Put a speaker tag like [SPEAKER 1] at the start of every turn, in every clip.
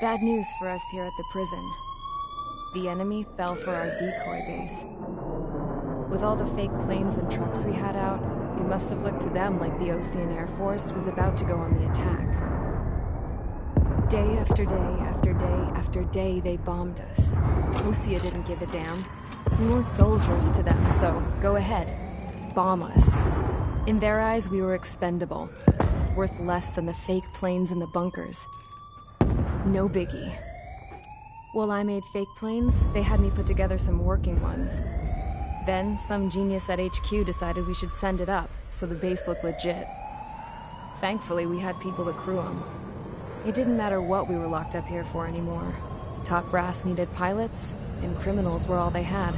[SPEAKER 1] Bad news for us here at the prison. The enemy fell for our decoy base. With all the fake planes and trucks we had out, it must have looked to them like the Osean Air Force was about to go on the attack. Day after day after day after day, they bombed us. Osea didn't give a damn. We weren't soldiers to them, so go ahead. Bomb us. In their eyes, we were expendable. Worth less than the fake planes in the bunkers. No biggie. While I made fake planes, they had me put together some working ones. Then, some genius at HQ decided we should send it up, so the base looked legit. Thankfully, we had people to crew them. It didn't matter what we were locked up here for anymore. Top brass needed pilots, and criminals were all they had.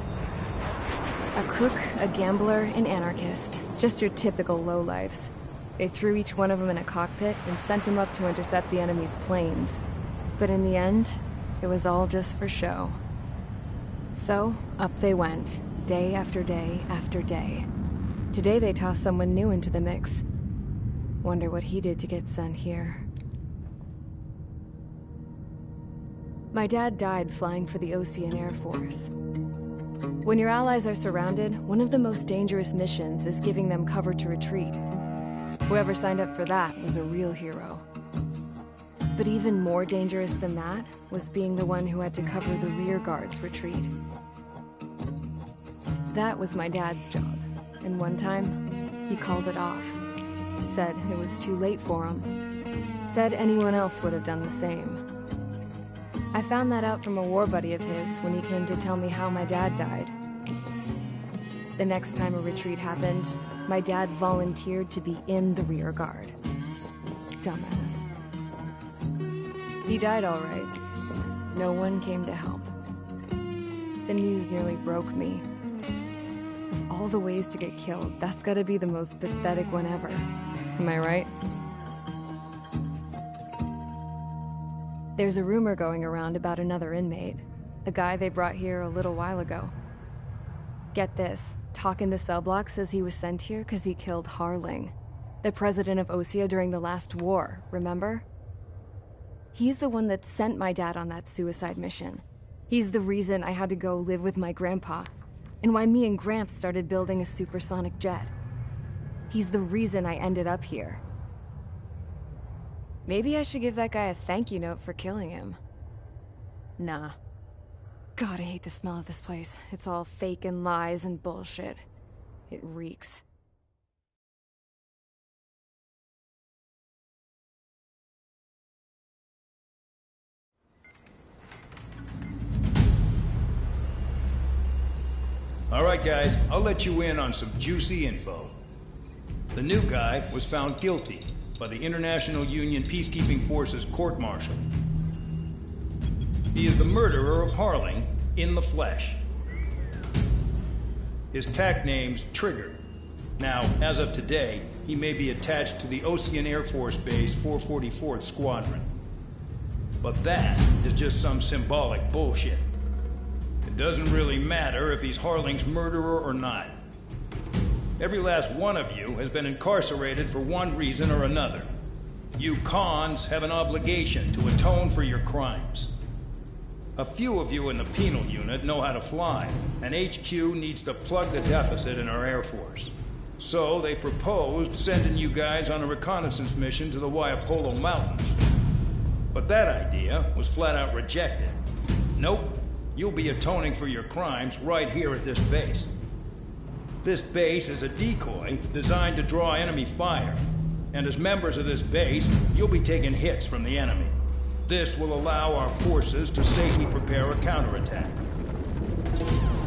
[SPEAKER 1] A crook, a gambler, an anarchist. Just your typical lowlifes. They threw each one of them in a cockpit and sent them up to intercept the enemy's planes. But in the end, it was all just for show. So, up they went, day after day after day. Today they tossed someone new into the mix. Wonder what he did to get sent here. My dad died flying for the Osean Air Force. When your allies are surrounded, one of the most dangerous missions is giving them cover to retreat. Whoever signed up for that was a real hero. But even more dangerous than that was being the one who had to cover the rear guard's retreat. That was my dad's job, and one time, he called it off. Said it was too late for him. Said anyone else would have done the same. I found that out from a war buddy of his when he came to tell me how my dad died. The next time a retreat happened, my dad volunteered to be in the rear guard. Dumbass. He died all right. No one came to help. The news nearly broke me. Of all the ways to get killed, that's gotta be the most pathetic one ever. Am I right? There's a rumor going around about another inmate. A guy they brought here a little while ago. Get this, talk in the cell block says he was sent here because he killed Harling, the president of Osea during the last war, remember? He's the one that sent my dad on that suicide mission. He's the reason I had to go live with my grandpa, and why me and Gramps started building a supersonic jet. He's the reason I ended up here. Maybe I should give that guy a thank you note for killing him. Nah. God, I hate the smell of this place. It's all fake and lies and bullshit. It reeks.
[SPEAKER 2] All right, guys, I'll let you in on some juicy info. The new guy was found guilty by the International Union Peacekeeping Forces court-martial. He is the murderer of Harling in the flesh. His TAC name's Trigger. Now, as of today, he may be attached to the Osean Air Force Base 444th Squadron. But that is just some symbolic bullshit. It doesn't really matter if he's Harling's murderer or not. Every last one of you has been incarcerated for one reason or another. You cons have an obligation to atone for your crimes. A few of you in the penal unit know how to fly, and HQ needs to plug the deficit in our Air Force. So they proposed sending you guys on a reconnaissance mission to the Waiapolo Mountains. But that idea was flat out rejected. Nope, you'll be atoning for your crimes right here at this base. This base is a decoy designed to draw enemy fire. And as members of this base, you'll be taking hits from the enemy. This will allow our forces to safely prepare a counterattack.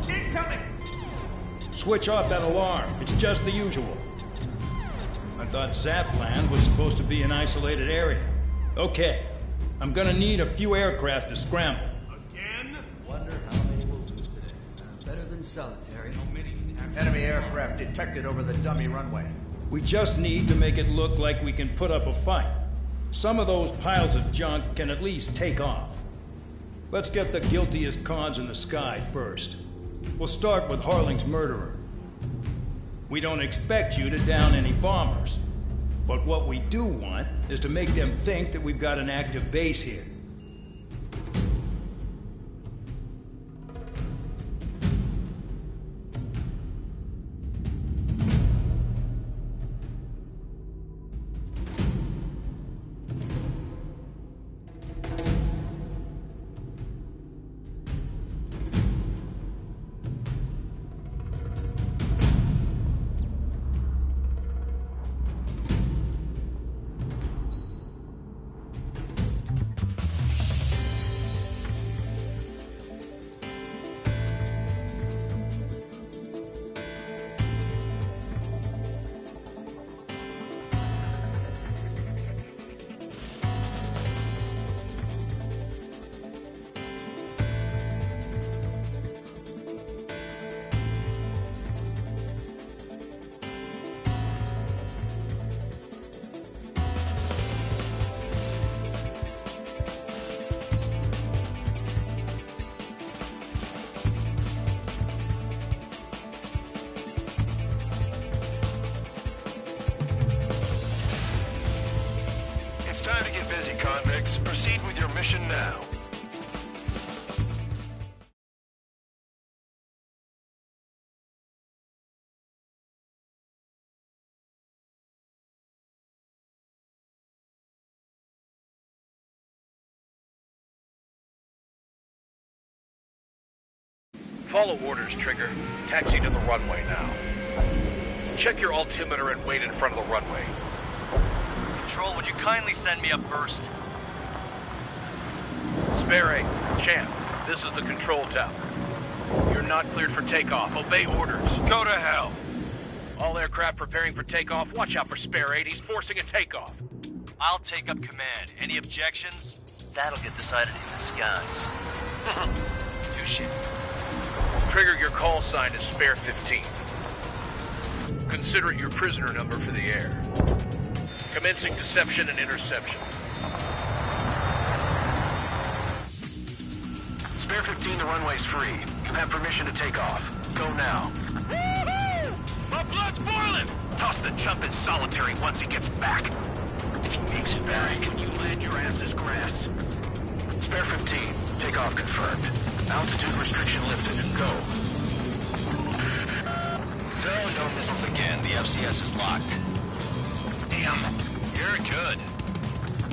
[SPEAKER 3] Incoming!
[SPEAKER 2] Switch off that alarm. It's just the usual. I thought Zapland was supposed to be an isolated area. Okay, I'm gonna need a few aircraft to scramble.
[SPEAKER 3] Again?
[SPEAKER 4] Wonder how many we'll lose today. Better than solitary.
[SPEAKER 3] How many can actually...
[SPEAKER 5] Enemy aircraft detected over the dummy runway.
[SPEAKER 2] We just need to make it look like we can put up a fight. Some of those piles of junk can at least take off. Let's get the guiltiest cons in the sky first. We'll start with Harling's murderer. We don't expect you to down any bombers. But what we do want is to make them think that we've got an active base here.
[SPEAKER 3] It's time to get busy, convicts. Proceed with your mission now.
[SPEAKER 6] Follow orders, Trigger. Taxi to the runway now. Check your altimeter and wait in front of the runway.
[SPEAKER 7] Control, would you kindly send me up first?
[SPEAKER 6] Spare 8, Champ, this is the control tower. You're not cleared for takeoff. Obey orders.
[SPEAKER 3] Go to hell.
[SPEAKER 6] All aircraft preparing for takeoff. Watch out for Spare 8. He's forcing a takeoff.
[SPEAKER 7] I'll take up command. Any objections? That'll get decided in the skies. Touche.
[SPEAKER 6] Trigger, your call sign is Spare 15. Consider it your prisoner number for the air. Commencing deception and interception.
[SPEAKER 8] Spare 15, the runway's free. You have permission to take off. Go now.
[SPEAKER 6] My blood's boiling!
[SPEAKER 8] Toss the chump in solitary once he gets back. If he makes it back, you land your ass as grass. Spare 15, takeoff confirmed. Altitude restriction lifted. Go.
[SPEAKER 7] So, no missiles again. The FCS is locked.
[SPEAKER 8] Damn.
[SPEAKER 7] You're good.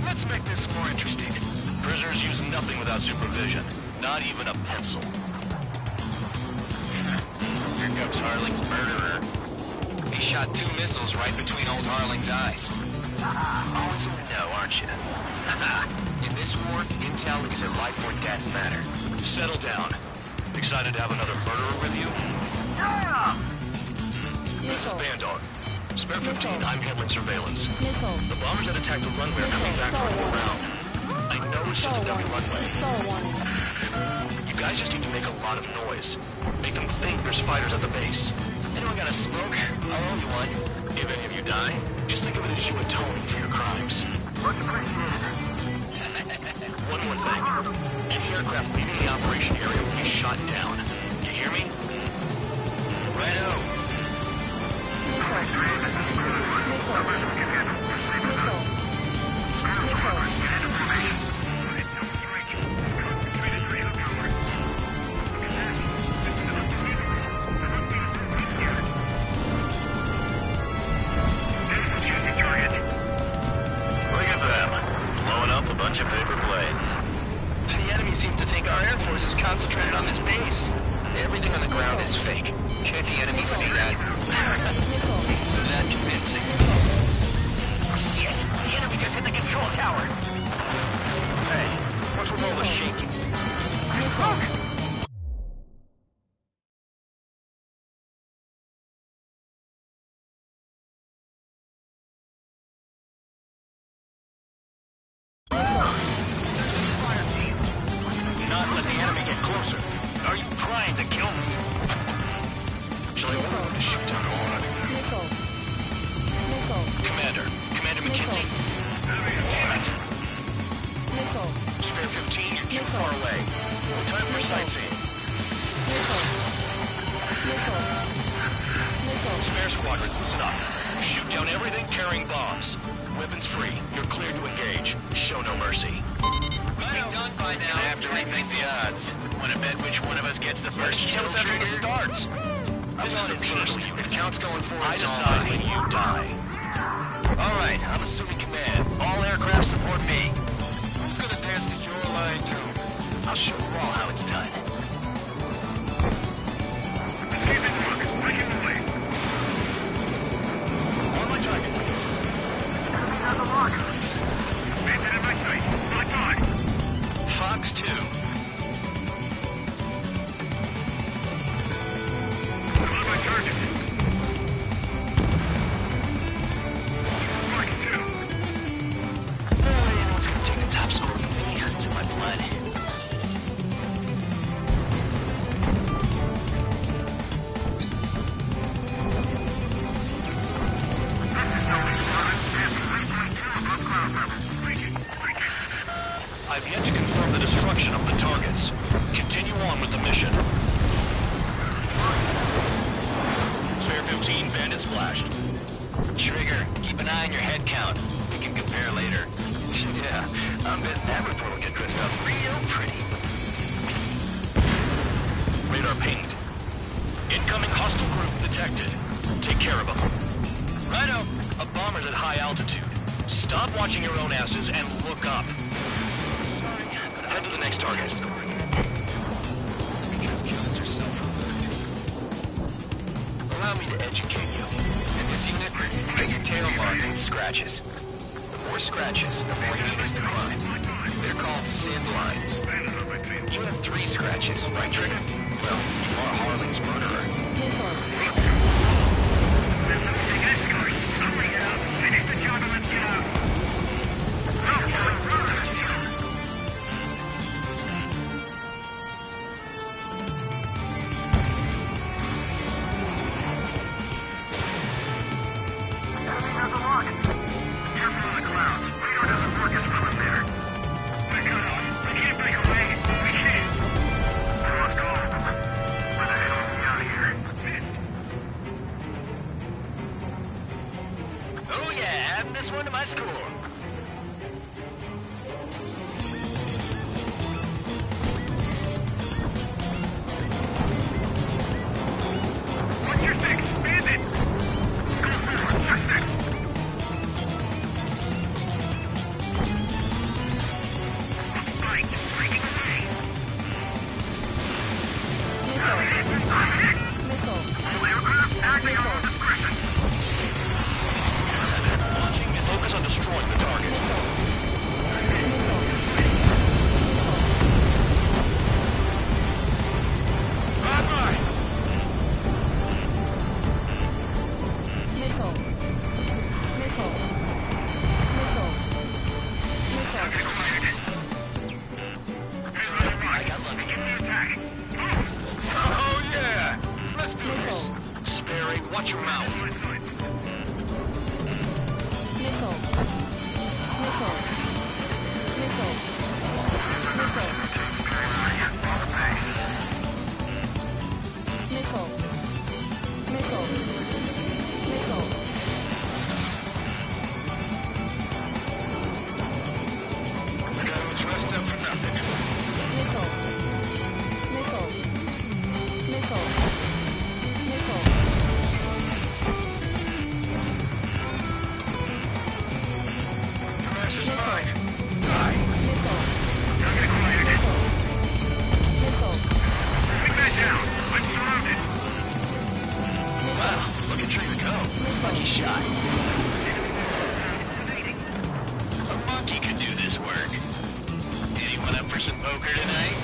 [SPEAKER 8] Let's make this more interesting.
[SPEAKER 3] Prisoners use nothing without supervision. Not even a pencil.
[SPEAKER 7] Here comes Harling's murderer. He shot 2 missiles right between old Harling's eyes. Always in the know, aren't you? In this war, intel is a life or death matter.
[SPEAKER 3] Settle down. Excited to have another murderer with you?
[SPEAKER 8] Yeah!
[SPEAKER 3] This is Bandog. Spare 15, I'm handling surveillance. The bombers that attacked the runway are coming back for another round. I know it's just a dummy runway. You guys just need to make a lot of noise. Make them think there's fighters at the base.
[SPEAKER 7] Anyone got a smoke? I'll owe you one.
[SPEAKER 3] If any of you die, just think of it as you atoning for your crimes.
[SPEAKER 8] Much appreciated.
[SPEAKER 3] One more thing. Any aircraft leaving the operation area will be shot down. You hear me?
[SPEAKER 7] Righto.
[SPEAKER 8] Look at them. Blowing up a bunch of paper planes.
[SPEAKER 7] The enemy seems to think our Air Force is concentrated on this base. Everything on the ground is fake. Can't the enemy see that? So that convincing.
[SPEAKER 8] Shit! The enemy just hit the control tower.
[SPEAKER 6] Hey, what's with all the shaking?
[SPEAKER 8] Look! Not let the enemy get closer. Are you trying to kill me?
[SPEAKER 3] Shall I order them to shoot down all of Commander McKenzie? Damn it! Spare 15, you're too far away. No time for sightseeing. Spare squadron, listen up. Shoot down everything carrying bombs. Weapons free. You're cleared to engage. Show no mercy.
[SPEAKER 7] Be done by now.
[SPEAKER 8] I have to rethink the odds. Want to bet which one of us gets the first kill
[SPEAKER 7] After the starts.
[SPEAKER 3] This is a penal
[SPEAKER 8] If
[SPEAKER 3] unit.
[SPEAKER 8] counts going forward,
[SPEAKER 3] I decide when you die.
[SPEAKER 8] All right, I'm assuming command. All aircraft support me. Who's gonna dance to your line, too? I'll show you all how it's done. On my target.
[SPEAKER 7] Fox 2.
[SPEAKER 8] Anyone's gonna take the top score from me. It's in my blood.
[SPEAKER 3] I've yet to confirm the destruction of the targets. Continue on with the mission. Spare 15, bandit splashed.
[SPEAKER 8] Trigger, keep an eye on your head count. We can compare later.
[SPEAKER 7] Yeah, I bet that report will get dressed up real pretty.
[SPEAKER 3] Radar pinged. Incoming hostile group detected. Take care of them.
[SPEAKER 7] Righto.
[SPEAKER 3] A bomber's at high altitude. Stop watching your own asses and look up. Head to the next target.
[SPEAKER 7] Allow me to educate you. In this unit, you get your tail marked with scratches. The more scratches, the more heinous the crime. They're called sin lines. You have 3 scratches, right, Trigger? Well, you are Harling's murderer.
[SPEAKER 8] Finish the job and let's get out.
[SPEAKER 7] Oh yeah, adding this one to my score.
[SPEAKER 8] What's your fix? Bandit! Go forward, suspect! Right, breaking away! All aircraft acting on discretion!
[SPEAKER 3] Focus on destroying the target.
[SPEAKER 8] Bye-bye! Target acquired. I got lucky. Begin the attack.
[SPEAKER 3] Oh yeah! Let's do this. Sperry, watch your mouth.
[SPEAKER 8] The guy was dressed up for nothing. Your ass is mine. Die. Target acquired. Bring that down. I'm surrounded.
[SPEAKER 7] Wow, look at Trigger go. Lucky shot. A monkey could do this work. Anyone up for some poker tonight?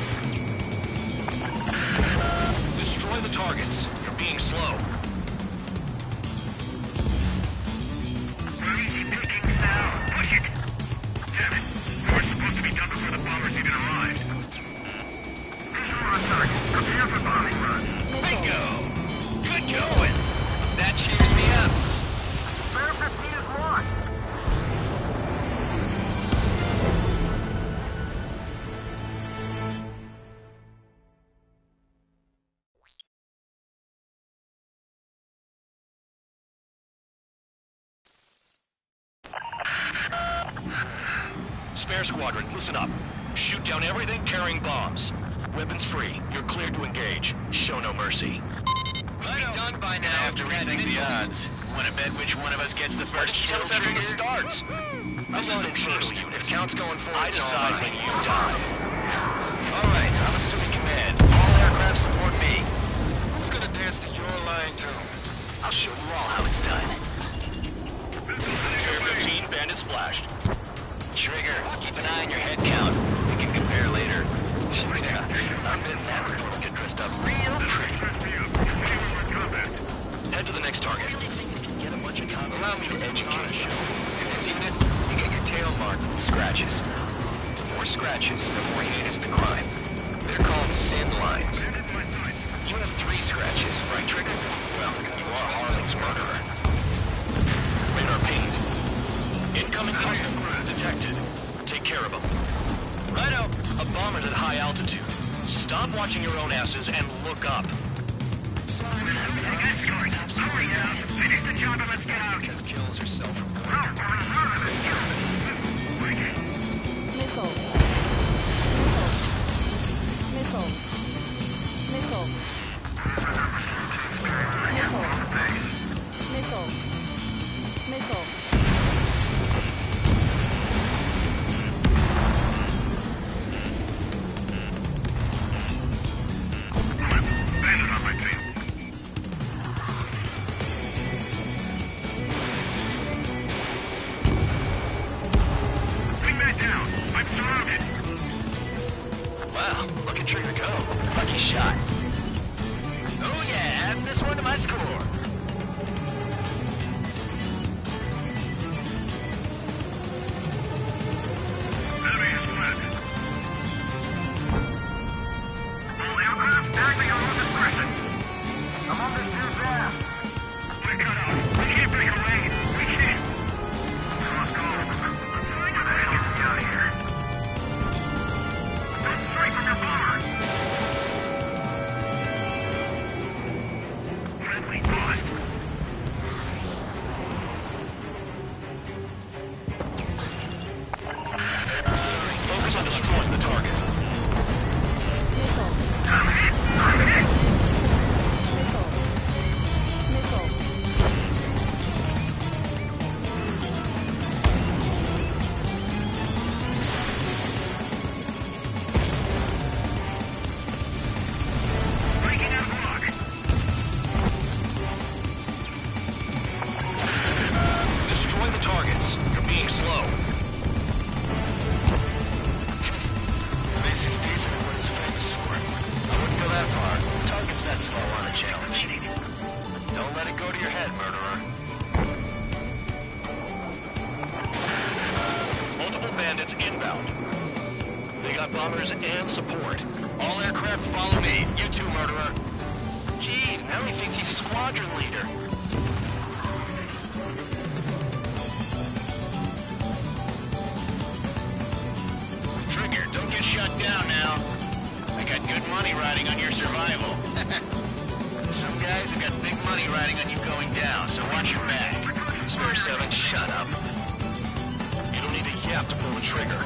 [SPEAKER 3] Destroy the targets. You're being slow.
[SPEAKER 8] Easy pickings now. Push it. Damn it. We were supposed to be done before the bombers even arrived. Visual on target. Prepare for bombing run.
[SPEAKER 7] Bingo! Good going. That cheers me up.
[SPEAKER 8] Spare 15 is lost.
[SPEAKER 3] Spare squadron, listen up. Shoot down everything carrying bombs. Weapons free. You're cleared to engage. Show no mercy.
[SPEAKER 7] We'll be done by now after rethink the odds. Want to bet which one of us gets the first kill
[SPEAKER 3] tell us after
[SPEAKER 7] trigger?
[SPEAKER 3] the starts? This is the penal
[SPEAKER 7] If
[SPEAKER 3] unit.
[SPEAKER 7] count's going forward,
[SPEAKER 3] I
[SPEAKER 7] it's all
[SPEAKER 3] decide
[SPEAKER 7] mine.
[SPEAKER 3] when you die.
[SPEAKER 7] All right, I'm assuming command. All aircraft support me.
[SPEAKER 8] Who's gonna dance to your line tune?
[SPEAKER 7] I'll show you all how it's done.
[SPEAKER 3] Spare 15, bandit splashed.
[SPEAKER 7] Trigger, keep an eye on your head count. We can compare later. Yeah, I bet that report will get dressed up real pretty.
[SPEAKER 3] Head to the next target.
[SPEAKER 7] Allow me to educate you. In this unit, you get your tail marked with scratches. The more scratches, the more heinous the crime. They're called sin lines. You have 3 scratches, right, Trigger? Well, you are Harling's murderer.
[SPEAKER 3] Radar pinged. Incoming hostile group detected. Take care of them.
[SPEAKER 7] Righto.
[SPEAKER 3] A bomber's at high altitude. Stop watching your own asses and look up.
[SPEAKER 8] Finish the job and let's get out.
[SPEAKER 7] Because kills are self-reported.
[SPEAKER 8] No, we're
[SPEAKER 7] Trigger, go. Lucky shot. Oh yeah, add this one to my score.
[SPEAKER 8] Enemy is split. All aircraft acting on discretion. I'm on this dude's ass. We're cut out. We can't break a lane. We can't. Let's go. Where the hell is he out of here? Don't strike from your bomber. Friendly lost.
[SPEAKER 3] Focus on destroying the target.
[SPEAKER 8] I'm hit. I'm hit. Breaking out of lock.
[SPEAKER 3] Destroy the targets. You're being slow.
[SPEAKER 7] This is decent at what it's famous for. I wouldn't go that far. Target's that slow on a challenge. Don't let it go to your head, murderer.
[SPEAKER 3] Multiple bandits inbound. They got bombers and support.
[SPEAKER 7] All aircraft follow me. You too, murderer. Jeez, now he thinks he's squadron leader. Trigger, don't get shut down now. I got good money riding on your survival. Some guys have got big money riding on you going down, so watch your back.
[SPEAKER 3] Spare 7, shut up. You don't need a yap to pull the trigger.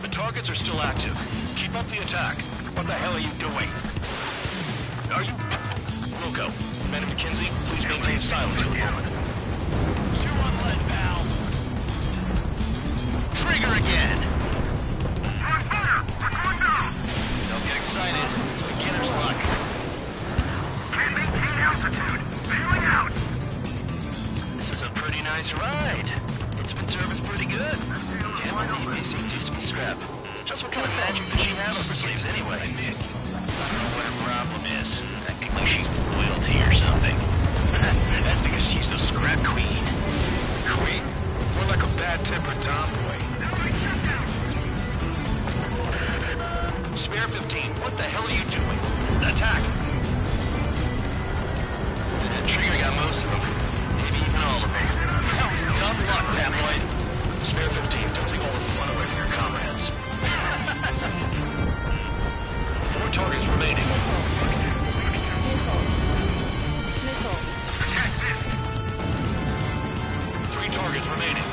[SPEAKER 3] The targets are still active. Keep up the attack.
[SPEAKER 7] What the hell are you doing? Are you...
[SPEAKER 3] Wilco, Man McKenzie, please maintain silence for the moment.
[SPEAKER 7] Chew on lead, pal. Trigger again. Don't get excited. It's beginner's luck.
[SPEAKER 8] Can't maintain altitude. Bailing out.
[SPEAKER 7] This is a pretty nice ride. It's been serviced pretty good. Can't believe these things used to be scrap. Just what kind of magic does she have up her sleeves anyway? I don't know what her problem is. Acting like she's royalty or something. That's because she's the scrap queen. Queen? More like a bad-tempered tomboy.
[SPEAKER 3] Spare 15, what the hell are you doing? Attack!
[SPEAKER 7] Trigger got most of them. Maybe even all of them. That was dumb luck, tabloid.
[SPEAKER 3] Spare 15, don't take all the fun away from your comrades. 4 targets remaining. Three targets remaining.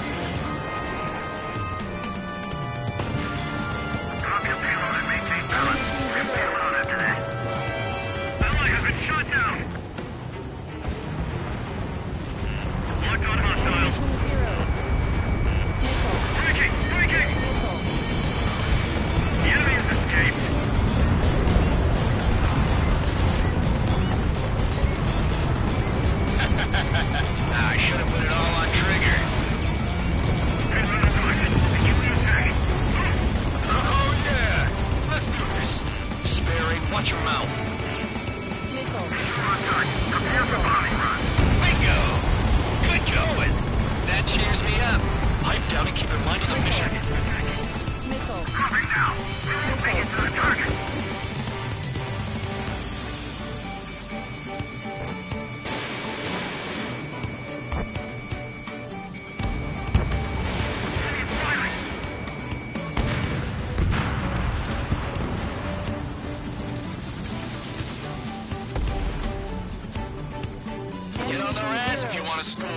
[SPEAKER 8] Drop your payload and maintain balance. We'll bail out after that. Ally has been shot down. Locked on hostiles. Breaking! Breaking! The enemy has escaped.
[SPEAKER 7] I should have put it all on Trigger.
[SPEAKER 8] Payload on target. Begin the attack.
[SPEAKER 7] Oh yeah! Let's do this.
[SPEAKER 3] Spare 8, watch your mouth.
[SPEAKER 8] On target. Prepare for bombing run.
[SPEAKER 7] Bingo! Good going. That cheers me up.
[SPEAKER 3] Pipe down and keep your mind on the mission.
[SPEAKER 8] Dropping now. Make it to the target. Enemy firing.
[SPEAKER 7] Get on their ass if you want to score.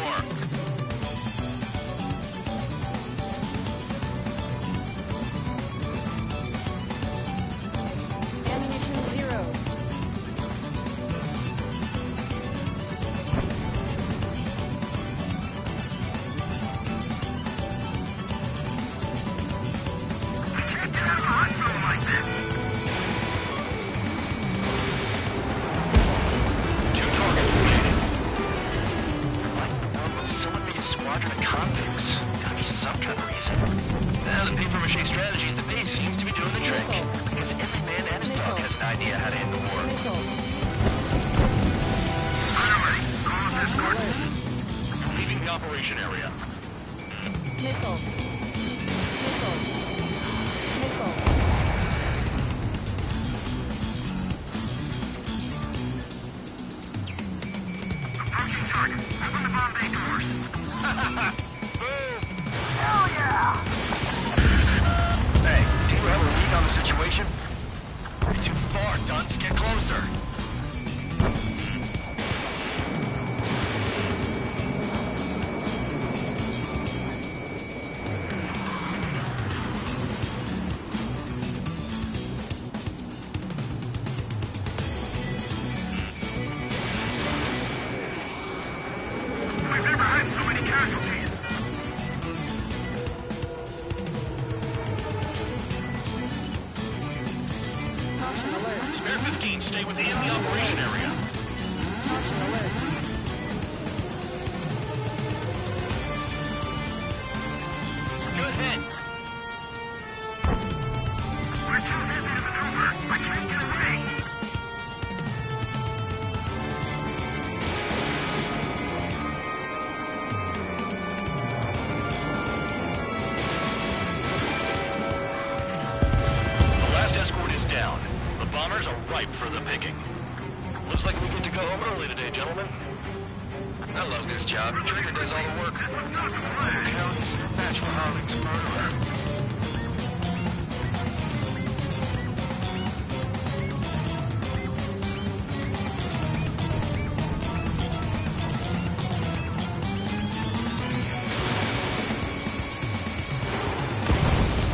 [SPEAKER 3] operation area.
[SPEAKER 9] Nickel. Nickel. Nickel.
[SPEAKER 8] Approaching target. Open the bomb bay doors.
[SPEAKER 3] Boom!
[SPEAKER 8] Hell yeah!
[SPEAKER 6] Hey, do you have a read on the situation?
[SPEAKER 7] You're too far, Dunce. Get closer.
[SPEAKER 8] We've never had so many casualties.
[SPEAKER 9] Caution alert.
[SPEAKER 3] Spare 15, stay within the operation area.
[SPEAKER 9] Caution alert.
[SPEAKER 7] Good hit.
[SPEAKER 8] We're too busy to maneuver. I can't get away.
[SPEAKER 3] The last escort is down. The bombers are ripe for the picking. Looks like we get to go home early today, gentlemen.
[SPEAKER 7] I love this job. Trigger does all the work. Hell, this is a match for Harling's murderer.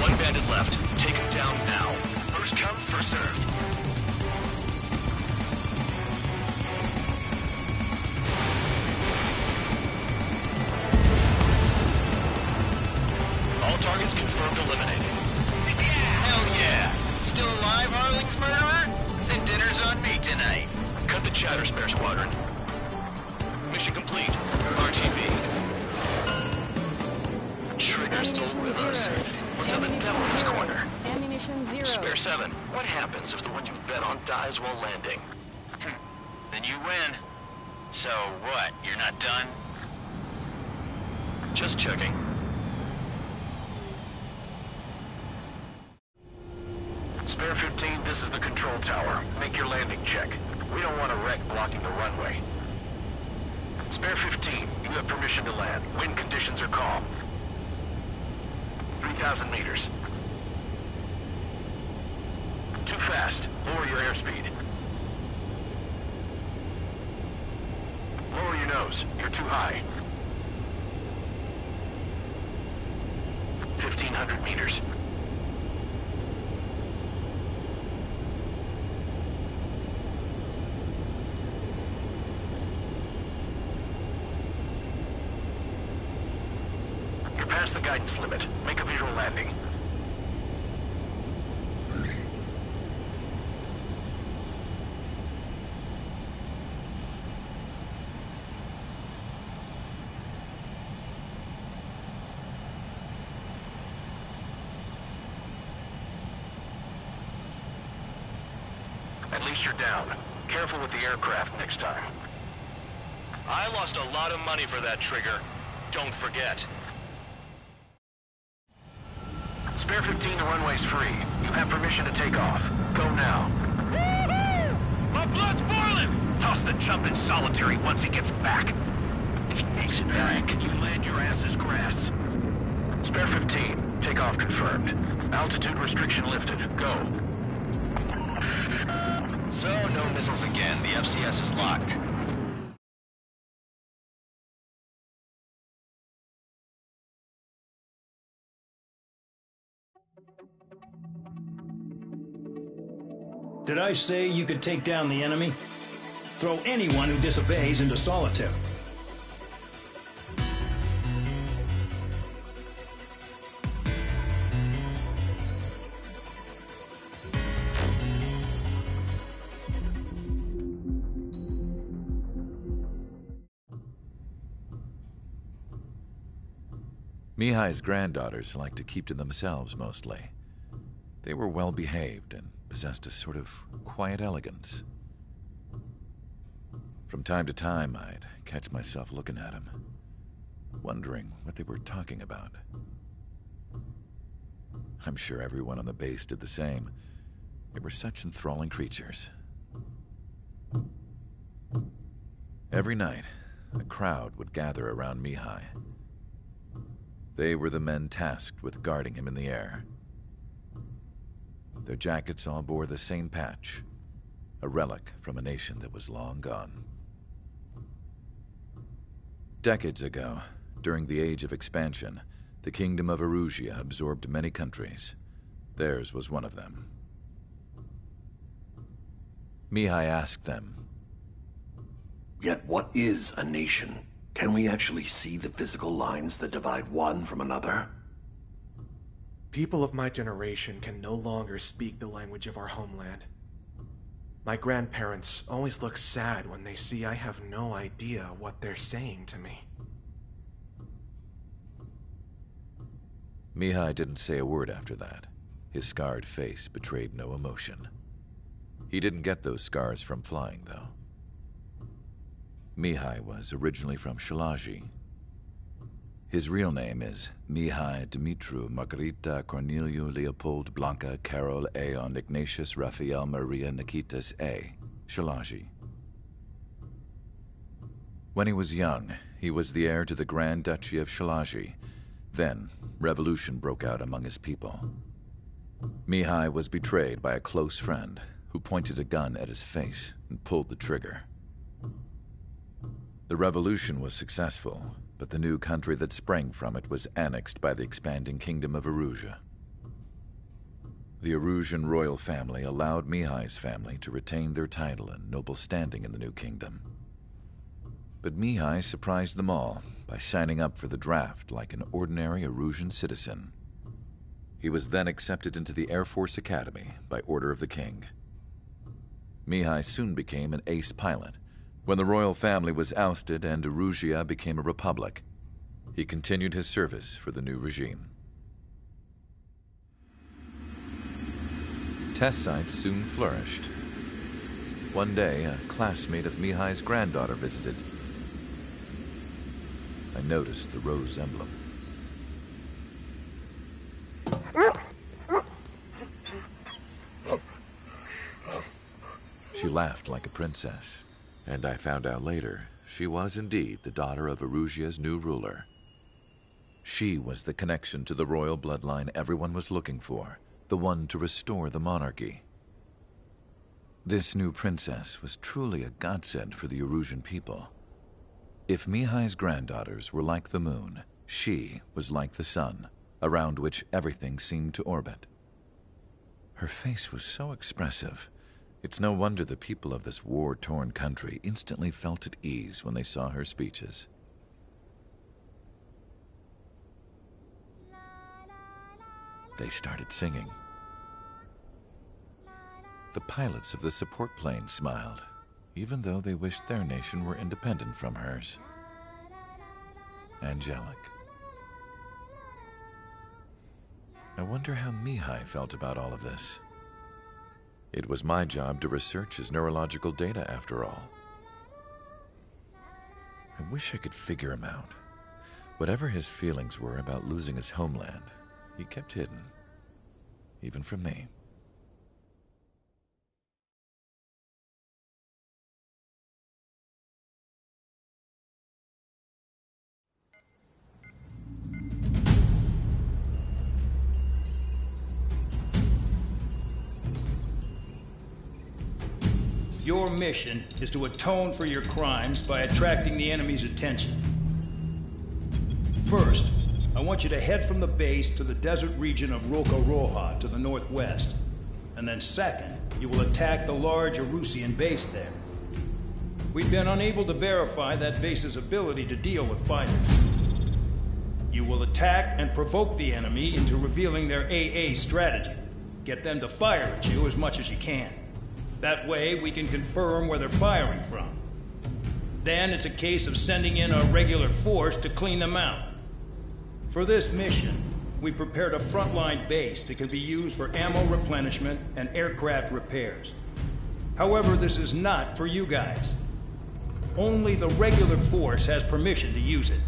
[SPEAKER 3] One bandit left. Take him down now.
[SPEAKER 7] First come, first served.
[SPEAKER 3] All targets confirmed eliminated.
[SPEAKER 7] Hell yeah! Still alive, Harling's murderer? Then dinner's on me tonight.
[SPEAKER 3] Cut the chatter, Spare Squadron. Mission complete. RTB. Trigger's still with us. Must have the devil in his corner.
[SPEAKER 9] Ammunition 0.
[SPEAKER 3] Spare 7, what happens if the one you've bet on dies while landing?
[SPEAKER 7] Then you win. So what, you're not done?
[SPEAKER 3] Just checking.
[SPEAKER 6] Spare 15, this is the control tower. Make your landing check. We don't want a wreck blocking the runway. Spare 15, you have permission to land. Wind conditions are calm. 3,000 meters. Too fast. Lower your airspeed. Lower your nose. You're too high. 1,500 meters. You're past the guidance limit. Make a visual landing. At least you're down. Careful with the aircraft next time.
[SPEAKER 3] I lost a lot of money for that, Trigger. Don't forget.
[SPEAKER 6] Spare 15, the runway's free. You have permission to take off. Go now.
[SPEAKER 8] My blood's boiling! Toss the chump in solitary once he gets back.
[SPEAKER 6] If he makes it back,
[SPEAKER 8] You land your ass as grass.
[SPEAKER 6] Spare 15, takeoff confirmed. Altitude restriction lifted. Go.
[SPEAKER 7] So, no missiles again. The FCS is locked.
[SPEAKER 2] Did I say you could take down the enemy? Throw anyone who disobeys into solitary.
[SPEAKER 10] Mihai's granddaughters liked to keep to themselves mostly. They were well behaved and possessed a sort of quiet elegance. From time to time, I'd catch myself looking at him. wondering what they were talking about. I'm sure everyone on the base did the same. They were such enthralling creatures. Every night, a crowd would gather around Mihai. They were the men tasked with guarding him in the air. Their jackets all bore the same patch, a relic from a nation that was long gone. Decades ago, during the Age of Expansion, the Kingdom of Erusia absorbed many countries. Theirs was one of them. Mihai asked them,
[SPEAKER 11] "Yet what is a nation? Can we actually see the physical lines that divide one from another?"
[SPEAKER 12] People of my generation can no longer speak the language of our homeland. My grandparents always look sad when they see I have no idea what they're saying to me.
[SPEAKER 10] Mihai didn't say a word after that. His scarred face betrayed no emotion. He didn't get those scars from flying, though. Mihai was originally from Shalaji. His real name is Mihai Dumitru Margarita Corneliu Leopold Blanca Carol Aeon Ignatius Raphael Maria Nikitas A. Shalaji. When he was young, he was the heir to the Grand Duchy of Shalaji. Then, revolution broke out among his people. Mihai was betrayed by a close friend who pointed a gun at his face and pulled the trigger. The revolution was successful, but the new country that sprang from it was annexed by the expanding Kingdom of Erusia. The Erusian royal family allowed Mihai's family to retain their title and noble standing in the new kingdom. But Mihai surprised them all by signing up for the draft like an ordinary Erusian citizen. He was then accepted into the Air Force Academy by order of the king. Mihai soon became an ace pilot. When the royal family was ousted and Erusia became a republic, he continued his service for the new regime. Test sites soon flourished. One day, a classmate of Mihai's granddaughter visited. I noticed the rose emblem. She laughed like a princess. And I found out later, she was indeed the daughter of Erusia's new ruler. She was the connection to the royal bloodline everyone was looking for, the one to restore the monarchy. This new princess was truly a godsend for the Erusian people. If Mihai's granddaughters were like the moon, she was like the sun, around which everything seemed to orbit. Her face was so expressive. It's no wonder the people of this war-torn country instantly felt at ease when they saw her speeches. They started singing. The pilots of the support plane smiled, even though they wished their nation were independent from hers. Angelic. I wonder how Mihai felt about all of this. It was my job to research his neurological data, after all. I wish I could figure him out. Whatever his feelings were about losing his homeland, he kept hidden, even from me.
[SPEAKER 2] Your mission is to atone for your crimes by attracting the enemy's attention. First, I want you to head from the base to the desert region of Roca-Roja to the northwest. And then second, you will attack the large Erusian base there. We've been unable to verify that base's ability to deal with fighters. You will attack and provoke the enemy into revealing their AA strategy. Get them to fire at you as much as you can. That way, we can confirm where they're firing from. Then it's a case of sending in a regular force to clean them out. For this mission, we prepared a frontline base that can be used for ammo replenishment and aircraft repairs. However, this is not for you guys. Only the regular force has permission to use it.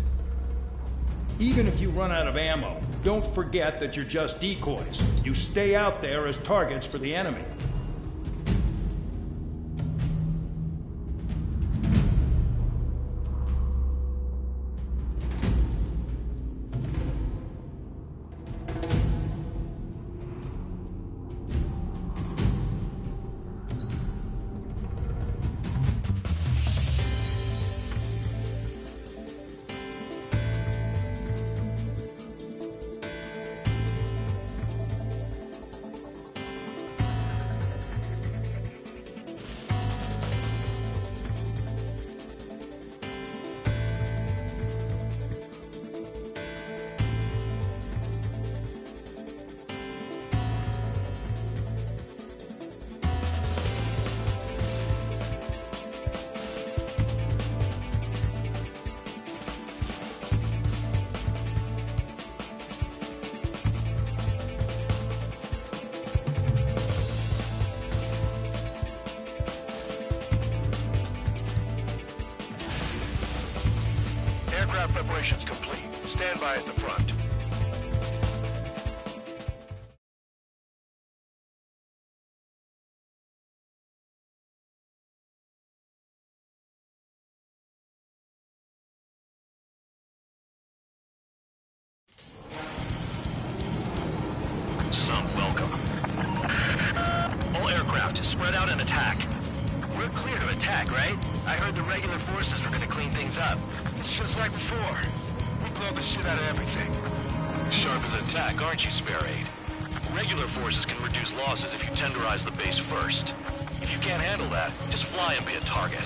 [SPEAKER 2] Even if you run out of ammo, don't forget that you're just decoys. You stay out there as targets for the enemy.
[SPEAKER 3] Aircraft preparations complete. Stand by at the front. Some welcome. All aircraft, spread out and attack.
[SPEAKER 6] We're clear to attack, right? I heard the regular forces were gonna clean things up.
[SPEAKER 3] It's just like before. We blow the shit out of everything. Sharp as attack, aren't you, Spare 8? Regular forces can reduce losses if you tenderize the base first. If you can't handle that, just fly and be a target.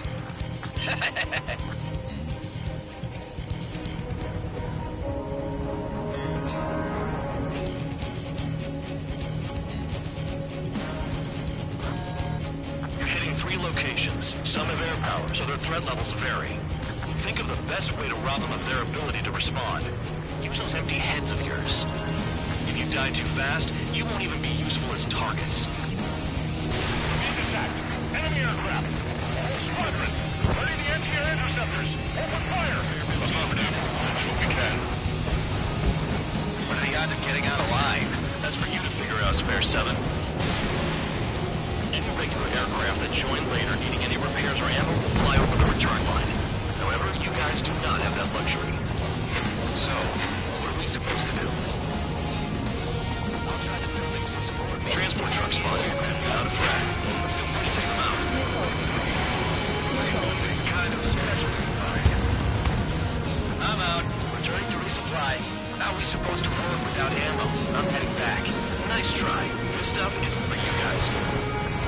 [SPEAKER 3] You're hitting 3 locations. Some have air power, so their threat levels vary. Think of the best way to rob them of their ability to respond. Use those empty heads of yours. If you die too fast, you won't even be useful as targets.
[SPEAKER 8] Attack! Enemy aircraft! All squadron! Ready the anti-air interceptors! Open fire!
[SPEAKER 3] Affirmative. Shoot we can.
[SPEAKER 6] What are the odds of getting out alive?
[SPEAKER 3] That's for you to figure out, Spare 7. Any regular aircraft that join later needing any repairs or ammo will fly over the return line. However, you guys do not have that luxury.
[SPEAKER 6] So, what are we supposed to do?
[SPEAKER 3] Outside the buildings to support me. Transport truck spotted. Not a threat. But feel free to take them out.
[SPEAKER 6] Kind of specialty, fine. I'm out. Returning to resupply. How are we supposed to work without ammo? I'm heading back.
[SPEAKER 3] Nice try. This stuff isn't for you guys.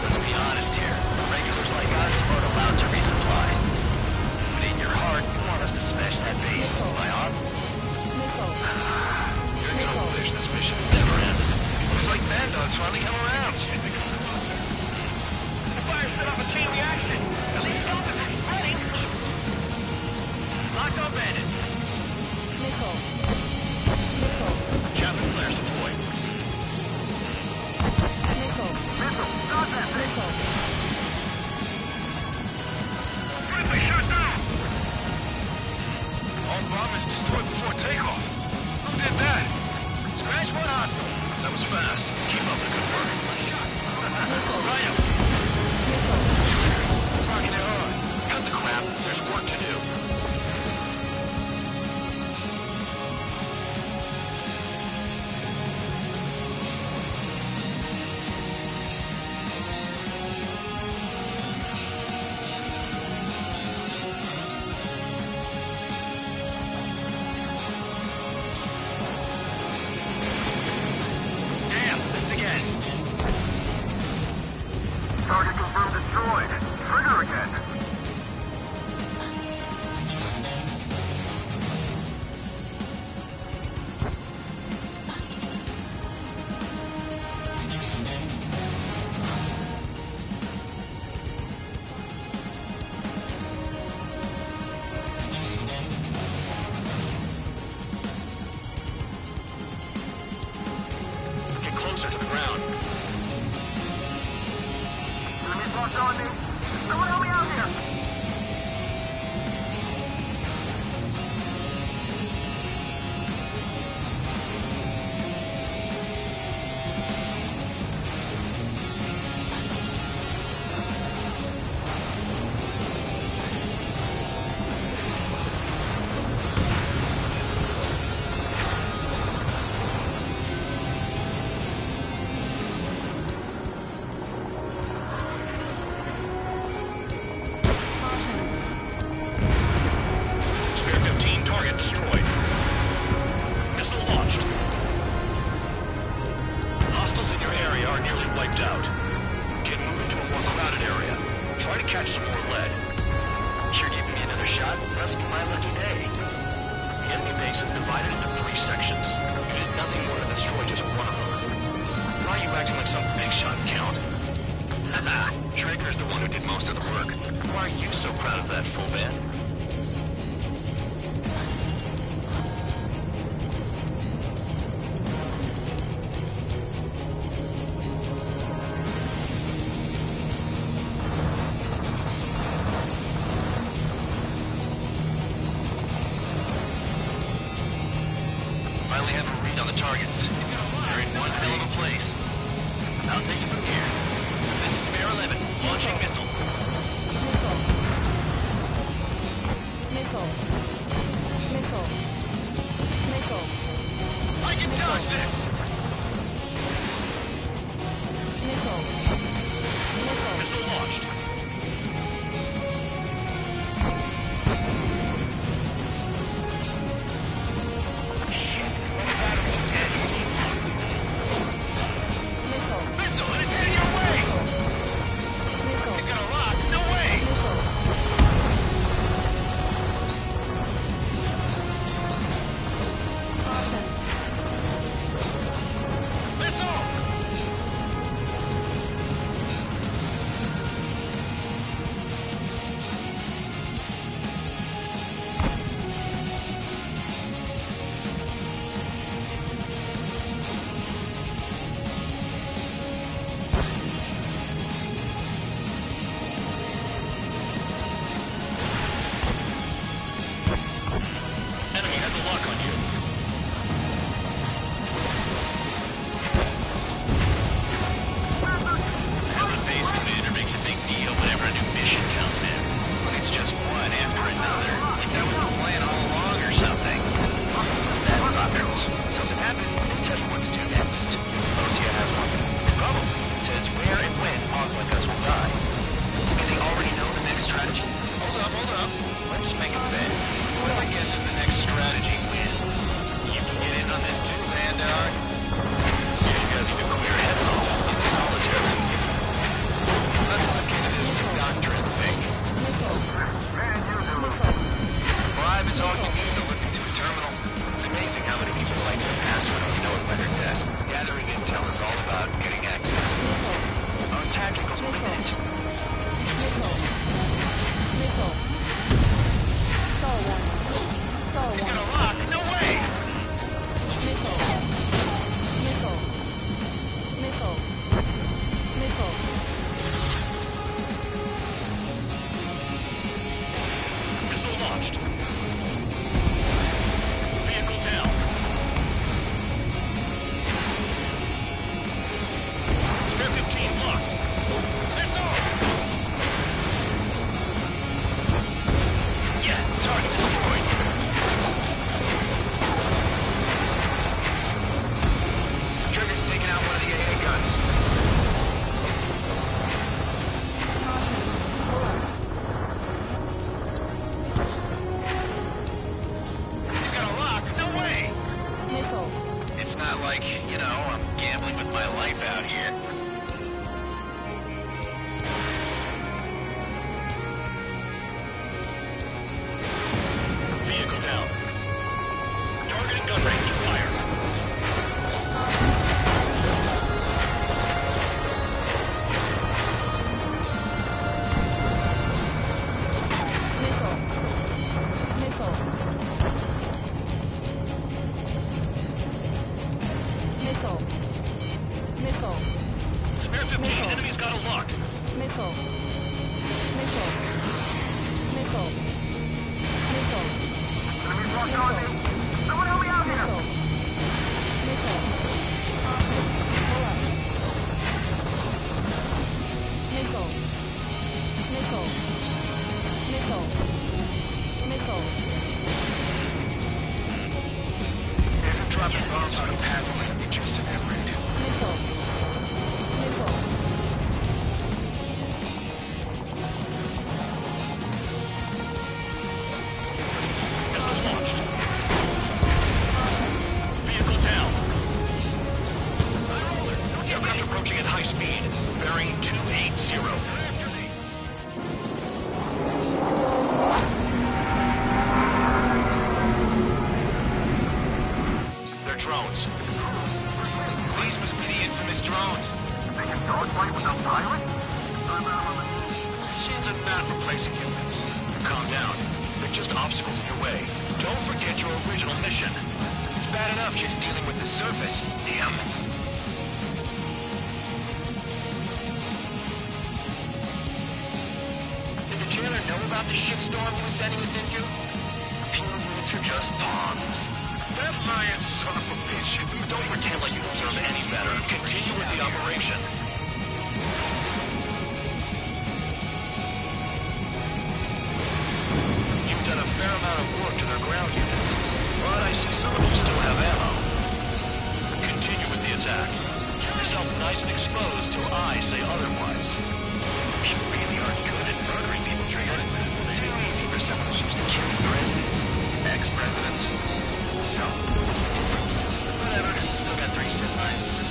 [SPEAKER 6] Let's be honest here. Regulars like us aren't allowed to resupply. But in your heart, you want us to smash that base. Am I off?
[SPEAKER 3] You're gonna wish this mission never ended.
[SPEAKER 6] Looks like Bad Dog's finally come around.
[SPEAKER 8] The fire set off a chain reaction! At least some of it's spreading!
[SPEAKER 6] Locked on Bandit.
[SPEAKER 3] Chapman flares deployed.
[SPEAKER 8] Friendly shot down!
[SPEAKER 3] All bombers destroyed before takeoff. Who did that?
[SPEAKER 6] Scratch one hostile.
[SPEAKER 3] That was fast. Keep up the good work.
[SPEAKER 6] Ryan. Rocking it hard.
[SPEAKER 3] Cut the crap. There's work to do.
[SPEAKER 6] Damn, missed again.
[SPEAKER 8] Target confirmed destroyed. Trigger again.
[SPEAKER 3] Get closer to the ground.
[SPEAKER 8] Enemy's locked on me. Someone help me out here!
[SPEAKER 3] are nearly wiped out. Get moving to a more crowded area. Try to catch some more lead.
[SPEAKER 7] You're giving me another shot? Must be my lucky day.
[SPEAKER 3] The enemy base is divided into 3 sections. You did nothing more than destroy just one of them. Why are you acting like some big shot, Count?
[SPEAKER 7] Haha, Trigger's the one who did most of the work.
[SPEAKER 3] Why are you so proud of that, full band?
[SPEAKER 7] Finally have a read on the targets. They're in one hell of a place. I'll take it from here. This is Spare 11, launching missile.
[SPEAKER 9] Missile. Missile. Missile.
[SPEAKER 7] I can dodge this!
[SPEAKER 9] Missile. Missile.
[SPEAKER 3] Missile launched.
[SPEAKER 7] Missile, and it's heading your way! It's gonna lock, no way! Missile!
[SPEAKER 3] Enemy has a lock on you.
[SPEAKER 7] Now the base commander makes a big deal whenever a new mission comes in. But it's just one after another. Like that was the plan all along or something. That happens. Something happens, they tell you what to do next. Lucia has one. Problem. It says where and when pawns like us will die. Do they already know the next strategy? Hold up. Let's make a bet. What do I guess is the next strategy wins? You can get in on this too, Vandar.
[SPEAKER 3] You guys need to clear heads off in solitary.
[SPEAKER 7] Let's look into this doctrine thing. Bribe is all you need to look into a terminal. It's amazing how many people like their password on the know at their desk. Gathering intel is all about getting access. Our tacticals will lead it.
[SPEAKER 9] Missile. Star one. Star
[SPEAKER 7] It's
[SPEAKER 9] one.
[SPEAKER 7] gonna lock, no way!
[SPEAKER 9] Missile. Missile. Missile. Missile.
[SPEAKER 3] Missile launched. Vehicle down. Spare 15 locked.
[SPEAKER 7] Missile! Yeah, target destroyed. Trigger's taking out one of the AA guns. You've got a lock, no way!
[SPEAKER 9] Missile.
[SPEAKER 7] It's not like, you know, I'm gambling with my life out here.
[SPEAKER 3] Vehicle down. Target and gun range. Fire.
[SPEAKER 9] Missile. Missile. Missile. Missile.
[SPEAKER 3] Spare 15. Enemy's got a lock.
[SPEAKER 9] Missile. Missile. Missile. Missile.
[SPEAKER 8] Enemies locked on me. Someone help me out here.
[SPEAKER 9] Missile. Missile. Missile. Missile. Missile.
[SPEAKER 7] Isn't dropping bombs on a passive enemy just an effort?
[SPEAKER 9] Missile. Missile.
[SPEAKER 3] Missile launched. approaching at high speed. Bearing 280. They're drones.
[SPEAKER 7] These must be the infamous drones.
[SPEAKER 8] They can dogfight without pilots?
[SPEAKER 3] Machines are not replacing humans. Calm down. They're just obstacles in your way. Don't forget your original mission.
[SPEAKER 7] It's bad enough just dealing with the surface.
[SPEAKER 3] Damn.
[SPEAKER 7] Did the jailer know about the shitstorm he was sending us into?
[SPEAKER 3] Humans are just pawns.
[SPEAKER 8] That lying son of a bitch.
[SPEAKER 3] Don't pretend like you deserve any better. Continue with the operation. You've done a fair amount of work to their ground units, but I see some of you still have ammo. Continue with the attack. Keep yourself nice and exposed till I say otherwise.
[SPEAKER 7] You really are good at murdering people, Trigger. Too easy for someone who's used to killing presidents. Ex-presidents. So, what's the difference? Whatever, still got 3 zip lines.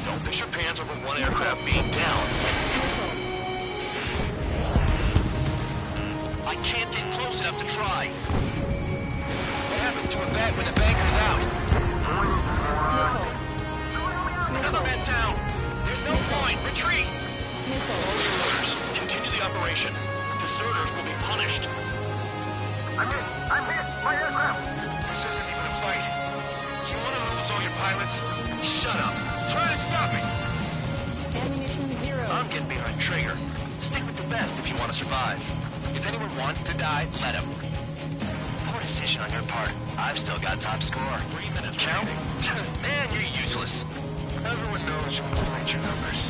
[SPEAKER 3] Don't piss your pants over one aircraft being down.
[SPEAKER 7] I can't get close enough to try. What happens to a bat when the banker's out? Another bat down. There's no point. Retreat.
[SPEAKER 3] Follow your orders. Continue the operation. Deserters will be punished.
[SPEAKER 8] I'm hit! My aircraft!
[SPEAKER 7] This isn't even a fight. You want to lose all your pilots?
[SPEAKER 3] Shut up.
[SPEAKER 7] Try and stop me.
[SPEAKER 9] Ammunition 0.
[SPEAKER 7] I'm getting behind Traeger. Stick with the best if you want to survive. If anyone wants to die, let him. Poor decision on your part. I've still got top score.
[SPEAKER 3] 3 minutes
[SPEAKER 7] Count?
[SPEAKER 3] remaining.
[SPEAKER 7] Man, you're useless. Everyone knows you played your numbers.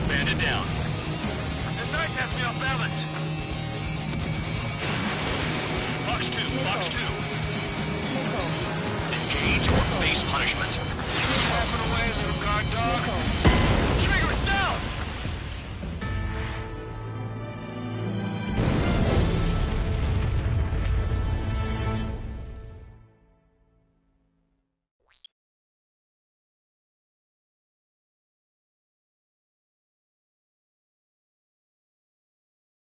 [SPEAKER 3] Bandit down.
[SPEAKER 7] This ice has me off balance.
[SPEAKER 3] Fox 2, Fox 2.
[SPEAKER 9] Nickel.
[SPEAKER 3] Engage or face punishment.
[SPEAKER 7] Keep tapping away, little guard dog.